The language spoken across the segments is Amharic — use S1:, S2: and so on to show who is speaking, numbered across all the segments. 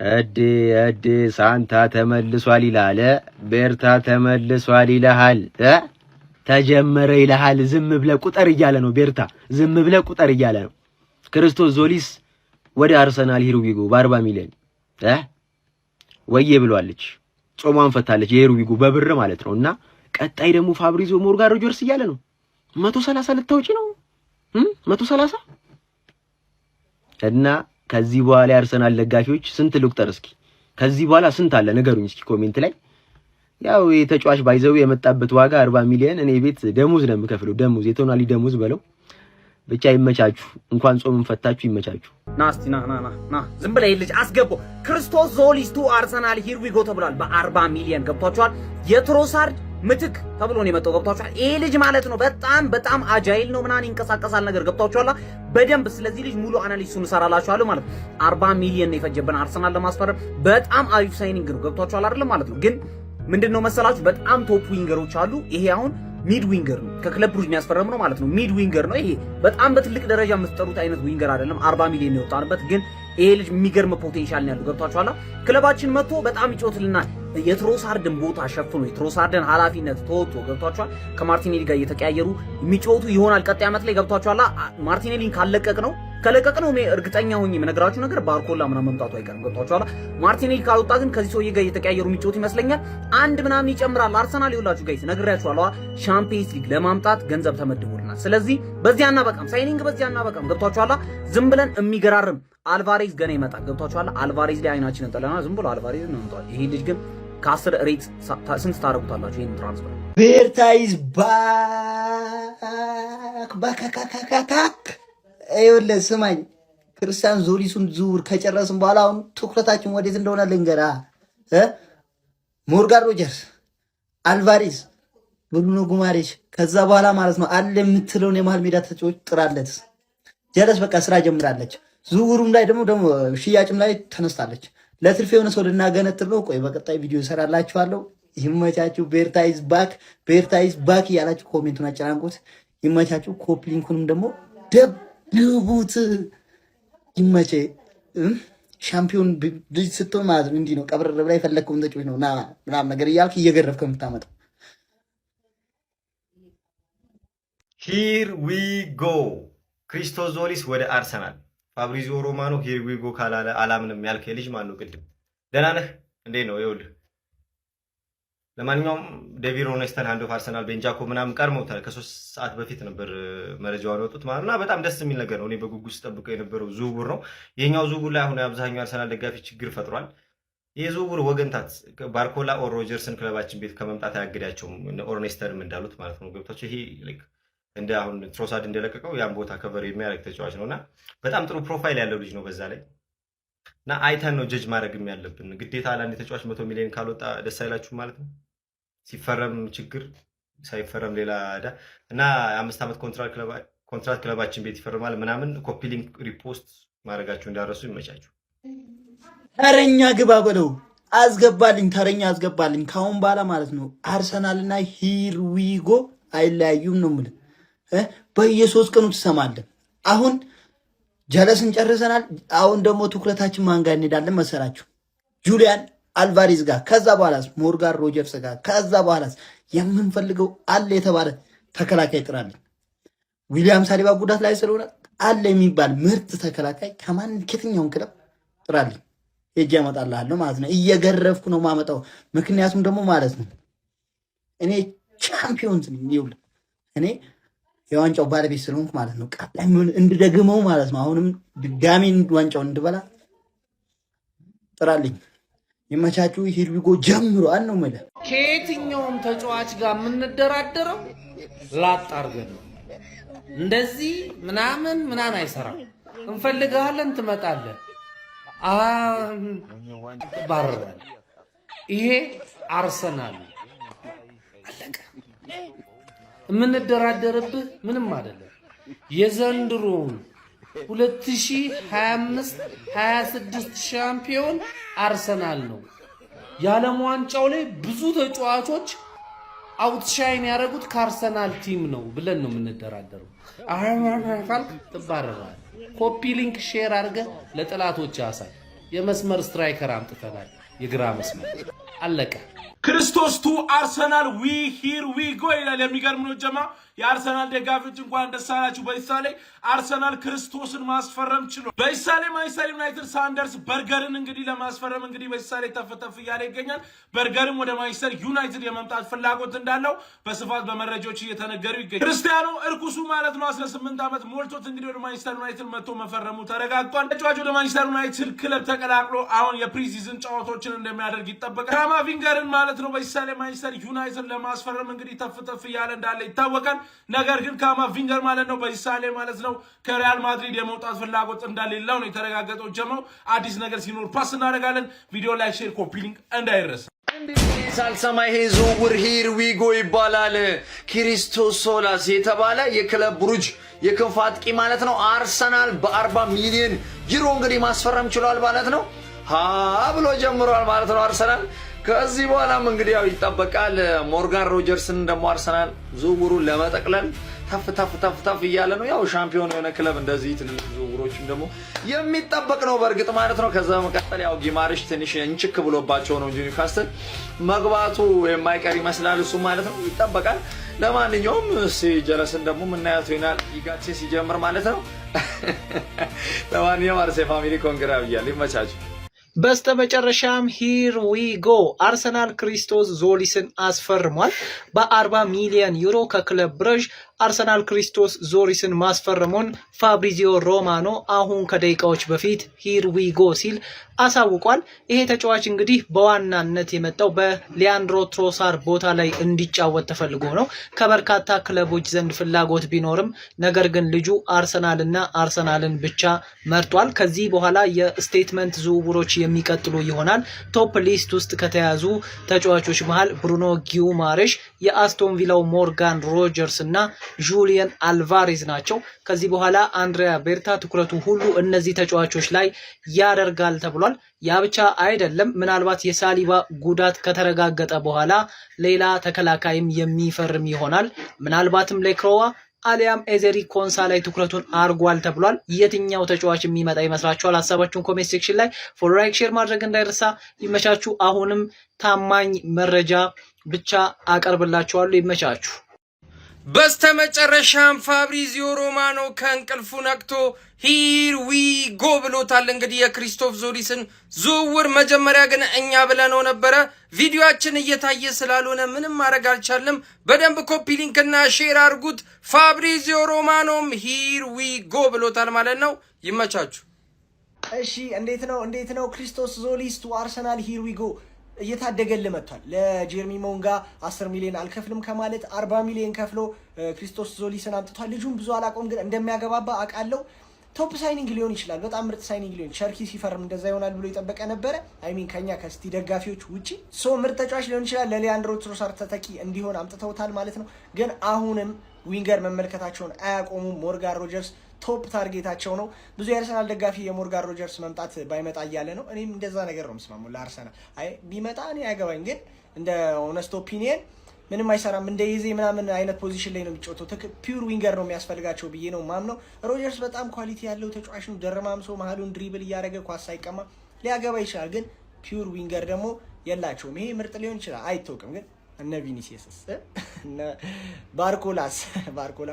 S1: እድ ሳንታ ተመልሷል ይላል። ቤርታ ተመልሷል ይልሃል። ተጀመረ ይልሃል። ዝም ብለ ቁጠር እያለ ነው። ቤርታ ዝም ብለ ቁጠር እያለ ነው። ክርስቶስ ዞሊስ ወደ አርሰናል ሂሩዊጎ በ40 ሚሊዮን ወዬ ብሏለች። ጾሟን ፈታለች። የሂሩዊጎ በብር ማለት ነውና ቀጣይ ደግሞ ፋብሪዞ ሞርጋን ሮጀርስ እያለ ነው። 130 ልታውጪ ነው 130 እና ከዚህ በኋላ የአርሰናል ደጋፊዎች ስንት ልቁጠር እስኪ? ከዚህ በኋላ ስንት አለ ንገሩኝ እስኪ ኮሜንት ላይ። ያው የተጫዋች ባይዘው የመጣበት ዋጋ 40 ሚሊዮን እኔ ቤት ደሞዝ ነው የምከፍለው። ደሞዝ የቶናሊ ደሞዝ በለው ብቻ ይመቻችሁ። እንኳን ጾምን ፈታችሁ ይመቻችሁ።
S2: ናስቲ ና ዝም ብለህ ልጅ አስገቦ ክርስቶስ ዞሊስ ቱ አርሰናል ሂር ዊ ጎ ተብሏል። በ40 ሚሊዮን ገብቷቸዋል። የትሮሳርድ ምትክ ተብሎ ነው የመጣው። ገብቷቸዋል። ይሄ ልጅ ማለት ነው በጣም አጃይል ነው ምናምን ይንቀሳቀሳል ነገር ገብቷቸዋል በደንብ። ስለዚህ ልጅ ሙሉ አናሊሲሱን እሰራላችኋለሁ ማለት ነው። 40 ሚሊዮን ነው የፈጀብን አርሰናል ለማስፈረም። በጣም አሪፍ ሳይኒንግ ነው ገብቷቸዋል አይደል ማለት ነው። ግን ምንድነው መሰላችሁ በጣም ቶፕ ዊንገሮች አሉ። ይሄ አሁን ሚድ ዊንገር ነው ከክለብ ብሩጅ የሚያስፈረም ነው ማለት ነው። ሚድ ዊንገር ነው ይሄ። በጣም በትልቅ ደረጃ የምትጠሩት አይነት ዊንገር አይደለም። 40 ሚሊዮን ነው የወጣንበት ግን ይሄ ልጅ የሚገርም ፖቴንሻል ነው ያለው ገብቷችኋል። ክለባችን መጥቶ በጣም ይጮትልናል። የትሮሳርድን ቦታ ሸፍኖ የትሮሳርድን ኃላፊነት ተወጥቶ ገብቷችኋል። ከማርቲኔሊ ጋር እየተቀያየሩ የሚጮቱ ይሆናል ቀጣይ ዓመት ላይ ገብቷችኋል። ማርቲኔሊን ከለቀቅ ነው እርግጠኛ ሆኜ የምነግራችሁ ነገር ባርኮላ ምናምን መምጣቱ አይቀርም ገብቷችኋል። ማርቲኔሊ ካልወጣ ግን ከዚህ ሰውዬ ጋር እየተቀያየሩ የሚጮቱ ይመስለኛል። አንድ ምናምን ይጨምራል። አርሰናል ይውላችሁ ጋይስ ነግራችኋለሁ። ሻምፒየንስ ሊግ ለማምጣት ገንዘብ ተመድቦልናል። ስለዚህ በዚህ አናበቃም፣ ሳይኒንግ በዚህ አናበቃም ገብቷችኋል። ዝም ብለን የሚገራርም አልቫሬዝ ገና ይመጣል ገብቷችኋል። አልቫሬዝ ላይ አይናችንን ጥለናል። ዝም ብሎ አልቫሬዝ ነው እንቷል። ይሄ ልጅ ግን ከ10 ሬት ስንት ታረጉታላችሁ? ይሄን ትራንስፈር
S3: ቤርታ ኢዝ ባክ ይኸውልህ ስማኝ፣ ክርስቲያን ዞሊሱን ዝውውር ከጨረስን በኋላ አሁን ትኩረታችን ወዴት እንደሆነ ልንገራ። ሞርጋን ሮጀርስ፣ አልቫሬዝ፣ ብሩኖ ጉማሬሽ ከዛ በኋላ ማለት ነው አለ የምትለውን የመሃል ሜዳ ተጫዋች ጥራለት። ጀለስ በቃ ስራ ጀምራለች። ዝውውሩም ላይ ደግሞ ሽያጭም ላይ ተነስታለች። ለትርፍ የሆነ ሰው ልናገነጥር ነው። ቆይ በቀጣይ ቪዲዮ እሰራላችኋለሁ። ይመቻችሁ። ቤርታ ኢዝ ባክ እያላችሁ ኮሜንቱን አጨናንቁት። ይመቻችሁ። ኮፕ ሊንኩንም ደግሞ ደብቡት። ይመቼ ሻምፒዮን ልጅ ስትሆን ማለት ነው እንዲህ ነው። ቀብረር ብላ የፈለግከውን ተጫዋች ነው ና ምናምን ነገር እያልክ እየገረፍክ የምታመጣው።
S4: ሂር ዊ ጎ ክርስቶስ ዞሊስ ወደ አርሰናል። ፋብሪዚዮ ሮማኖ ሂር ዊ ጎ ካላለ አላምንም ያልከኝ ልጅ ማን ነው? ቅድም ደህና ነህ እንዴ ነው? ይኸውልህ ለማንኛውም ዴቪድ ሮኔስተን ሃንድ ኦፍ አርሰናል ቤንጃኮ ምናምን ቀርመውታል። ከ3 ሰዓት በፊት ነበር መረጃውን ወጡት ማለት ነው። በጣም ደስ የሚል ነገር ነው። እኔ በጉጉት ስጠብቀው የነበረው ዝውውር ነው። ይሄኛው ዝውውር ላይ አሁን የአብዛኛው አርሰናል ደጋፊ ችግር ፈጥሯል። ይህ ዝውውር ወገንታት ባርኮላ ኦር ሮጀርስን ክለባችን ቤት ከመምጣት አያግዳቸውም። ኦርኔስተንም እንዳሉት ማለት ነው። ገብታችሁ ይሄ እንደ አሁን ትሮሳርድ እንደለቀቀው ያን ቦታ ከቨር የሚያደርግ ተጫዋች ነውና በጣም ጥሩ ፕሮፋይል ያለው ልጅ ነው በዛ ላይ እና አይተን ነው ጀጅ ማድረግም ያለብን። ግዴታ ለአንድ ተጫዋች 100 ሚሊዮን ካልወጣ ደስ አይላችሁ ማለት ነው። ሲፈረም ችግር ሳይፈረም ሌላ ዕዳ እና የ5 ዓመት ኮንትራት ክለባችን ቤት ይፈርማል ምናምን። ኮፒ ሊንክ ሪፖስት ማድረጋችሁ እንዳረሱ ይመቻችሁ።
S3: ተረኛ ግባ በለው አስገባልኝ፣ ተረኛ አስገባልኝ። ካሁን በኋላ ማለት ነው አርሰናልና ሂር ዊ ጎ አይለያዩም ነው የምልህ። በየ3 ቀኑ ትሰማለህ። አሁን ጀለስን ጨርሰናል። አሁን ደግሞ ትኩረታችን ማን ጋር እንሄዳለን መሰላችሁ? ጁሊያን አልቫሬዝ ጋር፣ ከዛ በኋላስ ሞርጋን ሮጀርስ ጋር፣ ከዛ በኋላስ የምንፈልገው አለ የተባለ ተከላካይ ጥራለን። ዊሊያም ሳሊባ ጉዳት ላይ ስለሆነ አለ የሚባል ምርጥ ተከላካይ ከየትኛውን ክለብ ጥራለን። ሄጄ አመጣልሃለሁ ማለት ነው። እየገረፍኩ ነው ማመጣው። ምክንያቱም ደግሞ ማለት ነው እኔ ቻምፒዮንስ ነኝ። ይኸውልህ እኔ የዋንጫው ባለቤት ስለሆንኩ ማለት ነው ቃላይ እንድደግመው ማለት ነው። አሁንም ድጋሜ ዋንጫውን እንድበላ ጥራልኝ። ይመቻችሁ። ሂር ዊ ጎ ጀምሯል ነው የምልህ።
S5: ከየትኛውም ተጫዋች ጋር የምንደራደረው ላጥ አድርገን ነው። እንደዚህ ምናምን አይሰራም። እንፈልግሃለን፣ ትመጣለህ፣ ባረራል። ይሄ አርሰናል አለቀ። የምንደራደርብህ ምንም አይደለም። የዘንድሮውን 2025-26 ሻምፒዮን አርሰናል ነው። የዓለም ዋንጫው ላይ ብዙ ተጫዋቾች አውትሻይን ያደረጉት ከአርሰናል ቲም ነው ብለን ነው የምንደራደረው። አሁን ካልክ ትባረራለህ። ኮፒ ሊንክ ሼር አድርገህ ለጠላቶች ያሳይ። የመስመር ስትራይከር አምጥተናል። የግራ መስመር አለቀ።
S6: ክርስቶስ ቱ አርሰናል ዊ ሂር ዊ ጎ ይላል። የሚገርም ነው ጀማ። የአርሰናል ደጋፊዎች እንኳን ደስ አላችሁ። በኢሳሌ አርሰናል ክርስቶስን ማስፈረም ችሎ በኢሳሌ ማንቸስተር ዩናይትድ ሳንደርስ በርገርን እንግዲህ ለማስፈረም እንግዲህ በኢሳሌ ተፈተፍ እያለ ይገኛል። በርገርም ወደ ማንቸስተር ዩናይትድ የመምጣት ፍላጎት እንዳለው በስፋት በመረጃዎች እየተነገሩ ይገኛል። ክርስቲያኖ እርኩሱ ማለት ነው 18 ዓመት ሞልቶት እንግዲህ ወደ ማንቸስተር ዩናይትድ መጥቶ መፈረሙ ተረጋግጧል። ተጫዋቹ ወደ ማንቸስተር ዩናይትድ ክለብ ተቀላቅሎ አሁን የፕሪሲዝን ጨዋታዎችን እንደሚያደርግ ይጠበቃል። ካማቪንገርን ማለት ነው በኢሳሌ ማንቸስተር ዩናይትድ ለማስፈረም እንግዲህ ተፈተፍ እያለ እንዳለ ይታወቃል። ነገር ግን ካማቪንገር ማለት ነው በኢሳሌ ማለት ነው ከሪያል ማድሪድ የመውጣት ፍላጎት እንደሌለው ነው የተረጋገጠው። ጀማው አዲስ ነገር ሲኖር ፓስ እናደርጋለን። ቪዲዮ ላይ ሼር፣ ኮፒ ሊንክ እንዳይረሳ።
S7: ሳልሰማ ይሄ ዝውውር ሂር ዊጎ ይባላል። ክሪስቶስ ዞሊስ የተባለ የክለብ ብሩጅ የክንፍ አጥቂ ማለት ነው አርሰናል በ40 ሚሊዮን ዩሮ እንግዲህ ማስፈረም ችሏል ማለት ነው። ብሎ ጀምሯል ማለት ነው አርሰናል። ከዚህ በኋላም እንግዲህ ያው ይጠበቃል ሞርጋን ሮጀርስን ደግሞ አርሰናል ዝውውሩን ለመጠቅለል ተፍ እያለ ነው። ያው ሻምፒዮን የሆነ ክለብ እንደዚህ ትልልቅ ዝውውሮችም ደግሞ የሚጠበቅ ነው በእርግጥ ማለት ነው። ከዛ መቀጠል ያው ጊማሬሽ ትንሽ እንችክ ብሎባቸው ነው እንጂ ኒውካስትል መግባቱ የማይቀር ይመስላል እሱ ማለት ነው። ይጠበቃል። ለማንኛውም ጀለስን ደግሞ ምናያት ይሆናል ይጋቼ ሲጀምር ማለት ነው። ለማንኛውም አርሴ ፋሚሊ ኮንግራ ብያለሁ። ይመቻችሁ።
S8: በስተመጨረሻም ሂር ዊ ጎ አርሰናል ክሪስቶስ ዞሊስን አስፈርሟል። በ40 ሚሊዮን ዩሮ ከክለብ ብረዥ አርሰናል ክሪስቶስ ዞሊስን ማስፈረሙን ፋብሪዚዮ ሮማኖ አሁን ከደቂቃዎች በፊት ሂር ዊ ጎ ሲል አሳውቋል። ይሄ ተጫዋች እንግዲህ በዋናነት የመጣው በሊያንድሮ ትሮሳር ቦታ ላይ እንዲጫወት ተፈልጎ ነው። ከበርካታ ክለቦች ዘንድ ፍላጎት ቢኖርም ነገር ግን ልጁ አርሰናልና አርሰናልን ብቻ መርጧል። ከዚህ በኋላ የስቴትመንት ዝውውሮች የሚቀጥሉ ይሆናል። ቶፕ ሊስት ውስጥ ከተያዙ ተጫዋቾች መሃል ብሩኖ ጊማሬሽ፣ የአስቶን ቪላው ሞርጋን ሮጀርስ እና ጁሊያን አልቫሬዝ ናቸው። ከዚህ በኋላ አንድሪያ ቤርታ ትኩረቱ ሁሉ እነዚህ ተጫዋቾች ላይ ያደርጋል ተብሏል። ያ ብቻ አይደለም። ምናልባት የሳሊባ ጉዳት ከተረጋገጠ በኋላ ሌላ ተከላካይም የሚፈርም ይሆናል። ምናልባትም ሌክሮዋ አሊያም ኤዜሪ ኮንሳ ላይ ትኩረቱን አርጓል ተብሏል። የትኛው ተጫዋች የሚመጣ ይመስላችኋል? ሀሳባችሁን ኮሜንት ሴክሽን ላይ ፎሎ፣ ላይክ፣ ሼር ማድረግ እንዳይረሳ። ይመቻችሁ። አሁንም ታማኝ መረጃ ብቻ አቀርብላችኋለሁ። ይመቻችሁ።
S9: በስተመጨረሻም ፋብሪዚዮ ሮማኖ ከእንቅልፉ ነቅቶ ሂር ዊ ጎ ብሎታል። እንግዲህ የክሪስቶፍ ዞሊስን ዝውውር መጀመሪያ ግን እኛ ብለነው ነበረ። ቪዲዮአችን እየታየ ስላልሆነ ምንም ማድረግ አልቻለም። በደንብ ኮፒ ሊንክና ሼር አድርጉት። ፋብሪዚዮ ሮማኖም ሂር ዊ ጎ ብሎታል ማለት ነው። ይመቻችሁ።
S10: እሺ እንዴት ነው ክሪስቶስ ዞሊስ ቱ አርሰናል ሂር ዊ ጎ እየታደገልን መጥቷል። ለጀርሚ ሞንጋ 10 ሚሊዮን አልከፍልም ከማለት 40 ሚሊዮን ከፍሎ ክሪስቶስ ዞሊስን አምጥቷል። ልጁን ብዙ አላቆም ግን እንደሚያገባባ አውቃለሁ። ቶፕ ሳይኒንግ ሊሆን ይችላል። በጣም ምርጥ ሳይኒንግ ሊሆን ቸርኪ ሲፈርም እንደዛ ይሆናል ብሎ የጠበቀ ነበረ። ከኛ ከስቲ ደጋፊዎች ውጪ ምርጥ ተጫዋች ሊሆን ይችላል። ለሊያንድሮ ትሮሳር ተተኪ እንዲሆን አምጥተውታል ማለት ነው። ግን አሁንም ዊንገር መመልከታቸውን አያቆሙም። ሞርጋን ሮጀርስ ቶፕ ታርጌታቸው ነው። ብዙ የአርሰናል ደጋፊ የሞርጋን ሮጀርስ መምጣት ባይመጣ እያለ ነው። እኔም እንደዛ ነገር ነው የምስማማው። ለአርሰናል ቢመጣ እኔ አያገባኝ፣ ግን እንደ ኦነስት ኦፒኒየን ምንም አይሰራም። እንደ ይዜ ምናምን አይነት ፖዚሽን ላይ ነው የሚጫወተው። ፒውር ዊንገር ነው የሚያስፈልጋቸው ብዬ ነው ማምነው። ሮጀርስ በጣም ኳሊቲ ያለው ተጫዋች ነው። ደረማምሶ መሀሉን ድሪብል እያደረገ ኳስ ሳይቀማ ሊያገባ ይችላል። ግን ፒውር ዊንገር ደግሞ የላቸውም። ይሄ ምርጥ ሊሆን ይችላል አይታወቅም። ግን እነ ቪኒሲየስ እነ ባርኮላ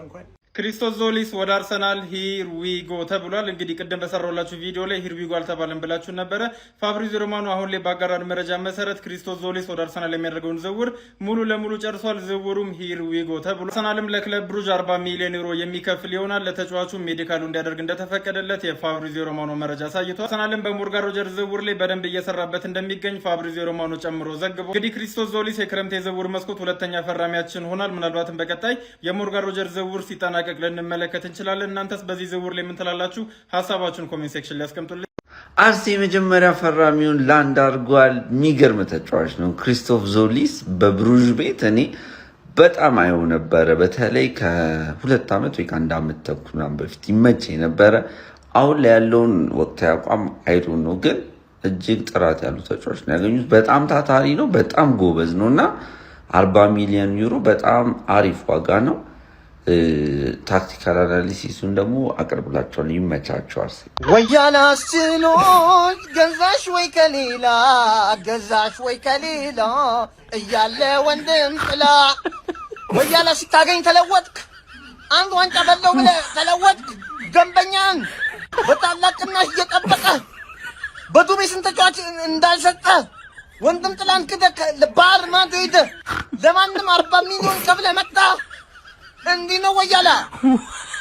S10: እንኳን
S6: ክሪስቶስ ዞሊስ ወደ አርሰናል ሂር ዊ ጎ ተብሏል። እንግዲህ ቅድም በሰራሁላችሁ ቪዲዮ ላይ ሂር ዊ ጎ አልተባለም ብላችሁ ነበረ። ፋብሪዚዮ ሮማኖ አሁን ላይ ባጋራን መረጃ መሰረት ክሪስቶስ ዞሊስ ወደ አርሰናል የሚያደርገውን ዝውውር ሙሉ ለሙሉ ጨርሷል። ዝውውሩም ሂር ዊ ጎ ተብሏል። አርሰናልም ለክለብ ብሩጅ 40 ሚሊዮን ዩሮ የሚከፍል ይሆናል። ለተጫዋቹ ሜዲካሉ እንዲያደርግ እንደተፈቀደለት የፋብሪዚዮ ሮማኖ መረጃ አሳይቷል። አርሰናልም በሞርጋን ሮጀርስ ዝውውር ላይ በደንብ እየሰራበት እንደሚገኝ ፋብሪዚዮ ሮማኖ ጨምሮ ዘግቧል። እንግዲህ ክሪስቶስ ዞሊስ የክረምት የዝውውር መስኮት ሁለተኛ ፈራሚያችን ሆኗል። ምናልባትም በቀጣይ የሞርጋን ሮጀርስ ዝውውር ሲጠናቀቅ ልንመለከት እንችላለን። እናንተስ በዚህ ዝውውር ላይ ምን ትላላችሁ? ሀሳባችሁን ኮሜንት ሴክሽን ላይ አስቀምጡልኝ።
S11: አርሴ የመጀመሪያ ፈራሚውን ላንድ አድርጓል። የሚገርም ተጫዋች ነው ክሪስቶፍ ዞሊስ። በብሩዥ ቤት እኔ በጣም አየው ነበረ። በተለይ ከ2 ዓመት ወይ ከ1 ዓመት ተኩል በፊት ይመች ነበረ። አሁን ላይ ያለውን ወቅታዊ አቋም አይዶ ነው፣ ግን እጅግ ጥራት ያሉ ተጫዋች ነው ያገኙት። በጣም ታታሪ ነው፣ በጣም ጎበዝ ነው እና 40 ሚሊዮን ዩሮ በጣም አሪፍ ዋጋ ነው። ታክቲካል አናሊሲሱን ደግሞ አቀርብላችኋል። ይመቻችኋል።
S10: ወያላ ስኖች ገዛሽ ወይ ከሌላ ገዛሽ ወይ ከሌላ እያለ ወንድም ጥላ ወያላ ስታገኝ ተለወጥክ አንድ ዋንጫ በለው ብለህ ተለወጥክ ደንበኛን በታላቅ ቅናሽ እየጠበቀ በዱቤ ስንት ተጫዋች እንዳልሰጠ ወንድም ጥላን ክደህ ለባር ማድሪድ ለማንም 40 ሚሊዮን ከፍለህ መጣ። እንዲህ ነው ወያላ።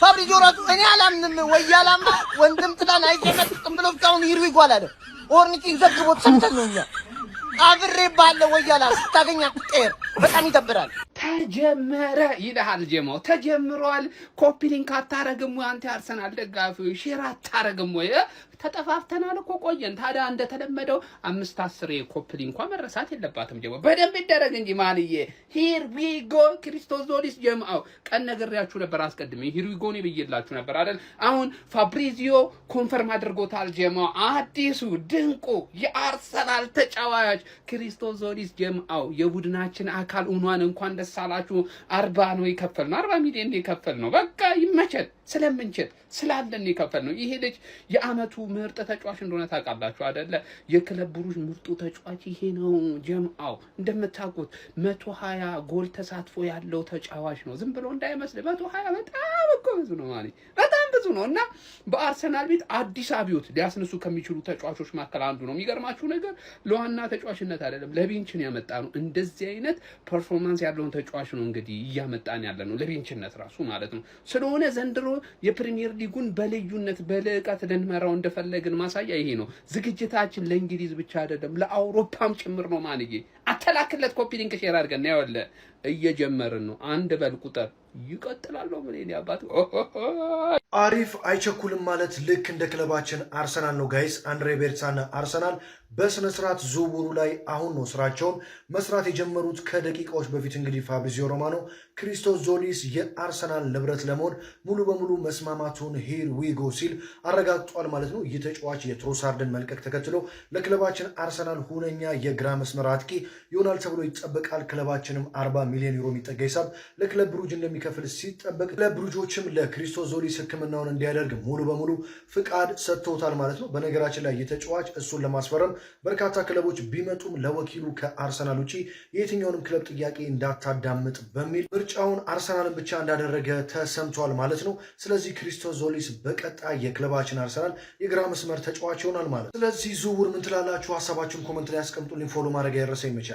S10: ፋብሪዚዮ ራሱ እኔ አላምንም ወያላማ ወንድም ጥላን አይጨመጥም ብሎ እስካሁን ሂርዊጎ አላለ። ኦርኒቲ ዘግቦት ሰምተን ነው እኛ አብሬ ባለ ወያላ ስታገኛ ቁጤር በጣም ይደብራል።
S5: ተጀመረ ይልሃል ጀማው ተጀምሯል። ኮፒ ሊንክ አታረግም ወይ አንተ አርሰናል ደጋፊ ሼር አታረግም ወይ? ተጠፋፍተናል እኮ ቆየን። ታዲያ እንደተለመደው 5-10 የኮፒ ሊንኳ መረሳት የለባትም ጀማው በደንብ ይደረግ እንጂ ማንዬ። ሂር ዊ ጎ ክርስቶስ ዞሊስ ጀማው ቀን ነግሬያችሁ ነበር አስቀድሜ ሂር ዊ ጎ ነው ብዬላችሁ ነበር አይደል? አሁን ፋብሪዚዮ ኮንፈርም አድርጎታል ጀማው። አዲሱ ድንቁ የአርሰናል ተጫዋች ክርስቶስ ዞሊስ ጀማው የቡድናችን አካል ሆኗን እንኳን ደስ አላችሁ። 40 ነው የከፈልነው 40 ሚሊዮን ነው የከፈልነው። በቃ ይመቸል ስለምንችል ስላለን የከፈልነው። ይሄ ልጅ የአመቱ ምርጥ ተጫዋች እንደሆነ ታውቃላችሁ አይደለ? የክለብ ብሩጅ ምርጡ ተጫዋች ይሄ ነው ጀምአው። እንደምታውቁት 120 ጎል ተሳትፎ ያለው ተጫዋች ነው። ዝም ብሎ እንዳይመስል 120 በጣም እኮ ብዙ ነው ማለት በጣም ብዙ ነው። እና በአርሰናል ቤት አዲስ አብዮት ሊያስነሱ ከሚችሉ ተጫዋቾች መካከል አንዱ ነው። የሚገርማችሁ ነገር ለዋና ተጫዋችነት አይደለም ለቤንችን ያመጣ ነው። እንደዚህ አይነት ፐርፎርማንስ ያለውን ተጫዋች ነው እንግዲህ እያመጣን ያለ ነው ለቤንችነት ራሱ ማለት ነው። ስለሆነ ዘንድሮ የፕሪሚየር ሊጉን በልዩነት በልቀት ልንመራው እንደፈለግን ማሳያ ይሄ ነው። ዝግጅታችን ለእንግሊዝ ብቻ አይደለም ለአውሮፓም ጭምር ነው። ማንዬ አተላክለት ኮፒ ሊንክ ሼር አድርገን ያወለ እየጀመርን ነው። አንድ በል ቁጥር ይቀጥላል ነው ምን ያባት
S12: አሪፍ አይቸኩልም ማለት ልክ እንደ ክለባችን አርሰናል ነው ጋይስ። አንድሬ ቤርሳና አርሰናል በስነ ስርዓት ዝውውሩ ላይ አሁን ነው ስራቸውን መስራት የጀመሩት። ከደቂቃዎች በፊት እንግዲህ ፋብሪዚዮ ሮማኖ ክሪስቶስ ዞሊስ የአርሰናል ንብረት ለመሆን ሙሉ በሙሉ መስማማቱን ሂር ዊጎ ሲል አረጋግጧል ማለት ነው። ይህ ተጫዋች የትሮሳርድን መልቀቅ ተከትሎ ለክለባችን አርሰናል ሁነኛ የግራ መስመር አጥቂ ይሆናል ተብሎ ይጠበቃል። ክለባችንም 40 ሚሊዮን ዩሮ የሚጠጋ ሂሳብ ለክለብ ብሩጅ እንደሚከፍል ሲጠበቅ ክለብ ብሩጆችም ለክሪስቶስ ዞሊስ ሕክምናውን እንዲያደርግ ሙሉ በሙሉ ፍቃድ ሰጥተውታል ማለት ነው። በነገራችን ላይ የተጫዋች እሱን ለማስፈረም በርካታ ክለቦች ቢመጡም ለወኪሉ ከአርሰናል ውጪ የትኛውንም ክለብ ጥያቄ እንዳታዳምጥ በሚል ምርጫውን አርሰናልን ብቻ እንዳደረገ ተሰምቷል ማለት ነው። ስለዚህ ክሪስቶስ ዞሊስ በቀጣይ የክለባችን አርሰናል የግራ መስመር ተጫዋች ይሆናል ማለት ነው። ስለዚህ ዝውውር ምን ትላላችሁ? ሀሳባችሁን ኮመንት ላይ ያስቀምጡልኝ። ፎሎ ማድረግ ያረሰ ይመቻል።